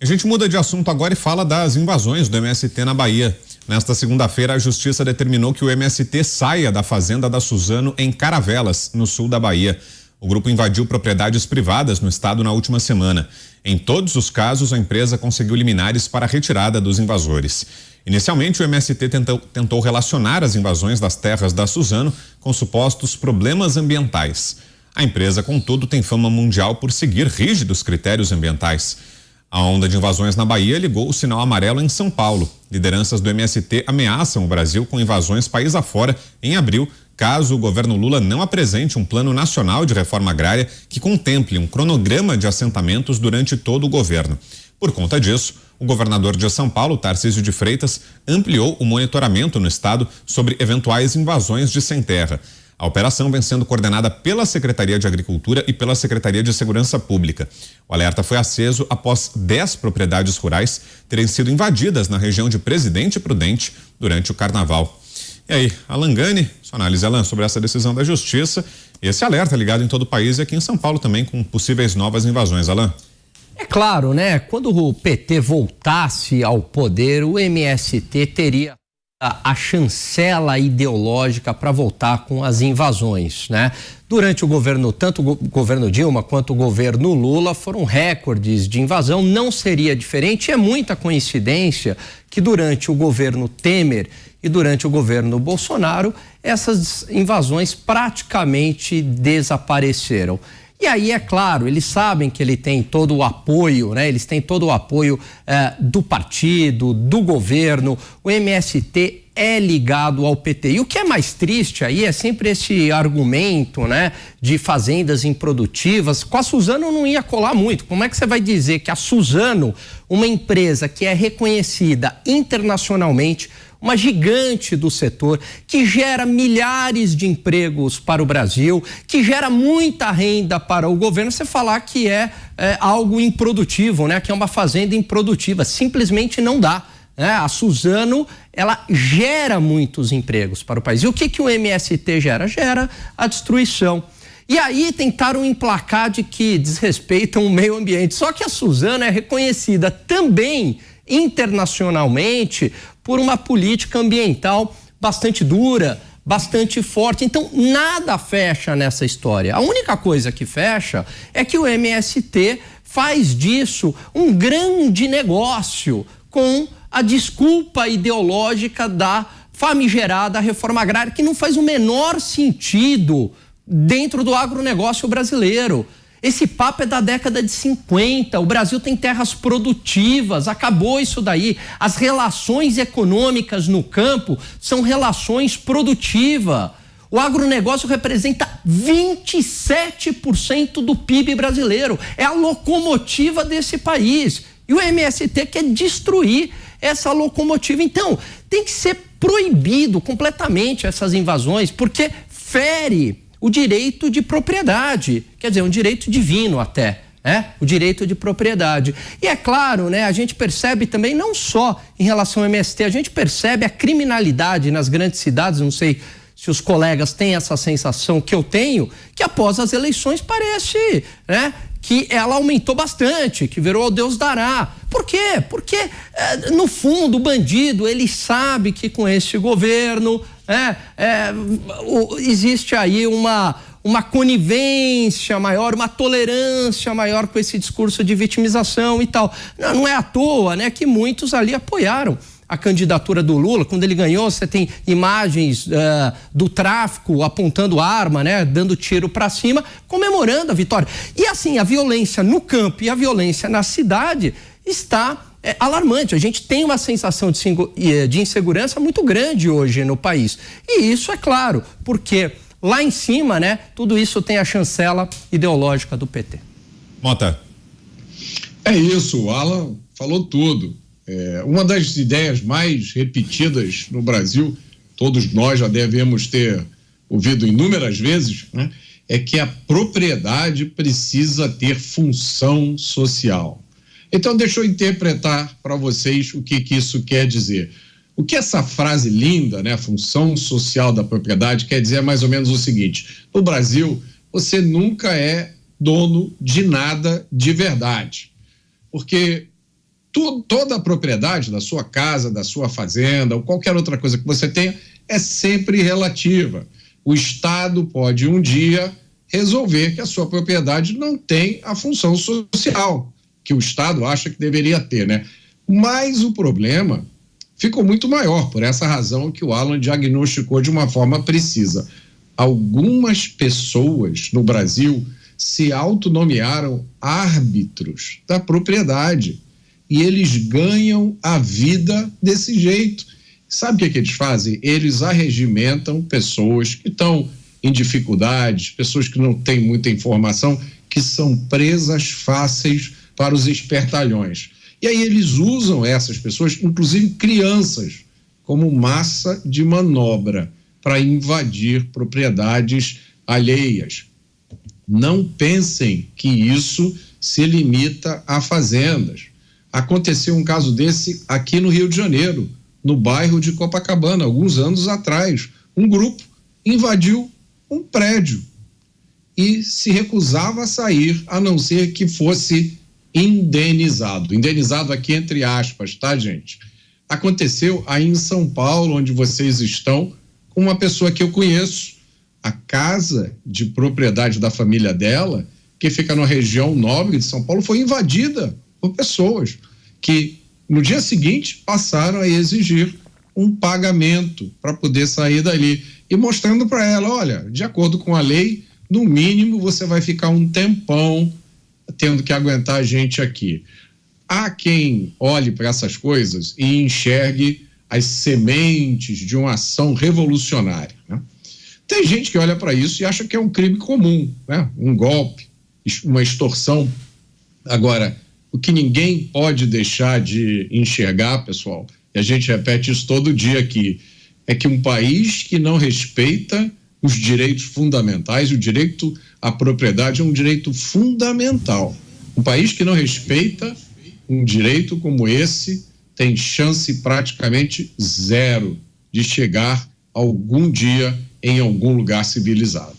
A gente muda de assunto agora e fala das invasões do MST na Bahia. Nesta segunda-feira, a Justiça determinou que o MST saia da fazenda da Suzano em Caravelas, no sul da Bahia. O grupo invadiu propriedades privadas no estado na última semana. Em todos os casos, a empresa conseguiu liminares para a retirada dos invasores. Inicialmente, o MST tentou relacionar as invasões das terras da Suzano com supostos problemas ambientais. A empresa, contudo, tem fama mundial por seguir rígidos critérios ambientais. A onda de invasões na Bahia ligou o sinal amarelo em São Paulo. Lideranças do MST ameaçam o Brasil com invasões país afora em abril, caso o governo Lula não apresente um plano nacional de reforma agrária que contemple um cronograma de assentamentos durante todo o governo. Por conta disso, o governador de São Paulo, Tarcísio de Freitas, ampliou o monitoramento no estado sobre eventuais invasões de sem terra. A operação vem sendo coordenada pela Secretaria de Agricultura e pela Secretaria de Segurança Pública. O alerta foi aceso após 10 propriedades rurais terem sido invadidas na região de Presidente Prudente durante o carnaval. E aí, Alan Gani, sua análise, Alan, sobre essa decisão da Justiça, esse alerta ligado em todo o país e aqui em São Paulo também com possíveis novas invasões, Alan. É claro, né? Quando o PT voltasse ao poder, o MST teria a chancela ideológica para voltar com as invasões, né? Durante o governo, tanto o governo Dilma quanto o governo Lula foram recordes de invasão, não seria diferente. É muita coincidência que durante o governo Temer e durante o governo Bolsonaro, essas invasões praticamente desapareceram. E aí, é claro, eles sabem que ele tem todo o apoio, né? Eles têm todo o apoio do partido, do governo. O MST é ligado ao PT. E o que é mais triste aí é sempre esse argumento, né? De fazendas improdutivas. Com a Suzano não ia colar muito. Como é que você vai dizer que a Suzano, uma empresa que é reconhecida internacionalmente, uma gigante do setor, que gera milhares de empregos para o Brasil, que gera muita renda para o governo, você falar que é algo improdutivo, né? Que é uma fazenda improdutiva, simplesmente não dá. A Suzano, ela gera muitos empregos para o país. E o que o MST gera? Gera a destruição. E aí tentaram emplacar de que desrespeitam o meio ambiente. Só que a Suzano é reconhecida também internacionalmente por uma política ambiental bastante dura, bastante forte. Então, nada fecha nessa história. A única coisa que fecha é que o MST faz disso um grande negócio com a desculpa ideológica da famigerada reforma agrária, que não faz o menor sentido dentro do agronegócio brasileiro. Esse papo é da década de 50, o Brasil tem terras produtivas, acabou isso daí. As relações econômicas no campo são relações produtivas. O agronegócio representa 27% do PIB brasileiro, é a locomotiva desse país. E o MST quer destruir essa locomotiva. Então, tem que ser proibido completamente essas invasões, porque fere o direito de propriedade, quer dizer, um direito divino até, né? O direito de propriedade. E é claro, né, a gente percebe também, não só em relação ao MST, a gente percebe a criminalidade nas grandes cidades, não sei se os colegas têm essa sensação que eu tenho, que após as eleições parece, né, que ela aumentou bastante, que virou ao Deus dará. Por quê? Porque, no fundo, o bandido, ele sabe que com este governo existe aí uma conivência maior, uma tolerância maior com esse discurso de vitimização e tal. Não é à toa, né, que muitos ali apoiaram a candidatura do Lula. Quando ele ganhou, você tem imagens do tráfico apontando arma, né, dando tiro para cima, comemorando a vitória. E assim, a violência no campo e a violência na cidade está alarmante. A gente tem uma sensação de insegurança muito grande hoje no país. E isso é claro, porque lá em cima, né, tudo isso tem a chancela ideológica do PT. Mota. É isso, o Alan falou tudo. Uma das ideias mais repetidas no Brasil, todos nós já devemos ter ouvido inúmeras vezes, né, é que a propriedade precisa ter função social. Então, deixa eu interpretar para vocês o que isso quer dizer. O que essa frase linda, né, função social da propriedade, quer dizer é mais ou menos o seguinte: no Brasil, você nunca é dono de nada de verdade, porque toda a propriedade da sua casa, da sua fazenda ou qualquer outra coisa que você tenha é sempre relativa. O Estado pode um dia resolver que a sua propriedade não tem a função social que o Estado acha que deveria ter, né? Mas o problema ficou muito maior, por essa razão que o Alan diagnosticou de uma forma precisa. Algumas pessoas no Brasil se autonomearam árbitros da propriedade e eles ganham a vida desse jeito. Sabe o que eles fazem? Eles arregimentam pessoas que estão em dificuldades, pessoas que não têm muita informação, que são presas fáceis para os espertalhões. E aí eles usam essas pessoas, inclusive crianças, como massa de manobra para invadir propriedades alheias. Não pensem que isso se limita a fazendas. Aconteceu um caso desse aqui no Rio de Janeiro, no bairro de Copacabana, alguns anos atrás. Um grupo invadiu um prédio e se recusava a sair, a não ser que fosse indenizado. Indenizado aqui entre aspas, tá, gente? Aconteceu aí em São Paulo, onde vocês estão, com uma pessoa que eu conheço. A casa de propriedade da família dela, que fica na região nobre de São Paulo, foi invadida por pessoas que no dia seguinte passaram a exigir um pagamento para poder sair dali e mostrando para ela, olha, de acordo com a lei, no mínimo você vai ficar um tempão tendo que aguentar a gente aqui. Há quem olhe para essas coisas e enxergue as sementes de uma ação revolucionária, né? Tem gente que olha para isso e acha que é um crime comum, né? Um golpe, uma extorsão. Agora, o que ninguém pode deixar de enxergar, pessoal, e a gente repete isso todo dia aqui, é que um país que não respeita os direitos fundamentais, o direito à propriedade é um direito fundamental. Um país que não respeita um direito como esse tem chance praticamente zero de chegar algum dia em algum lugar civilizado.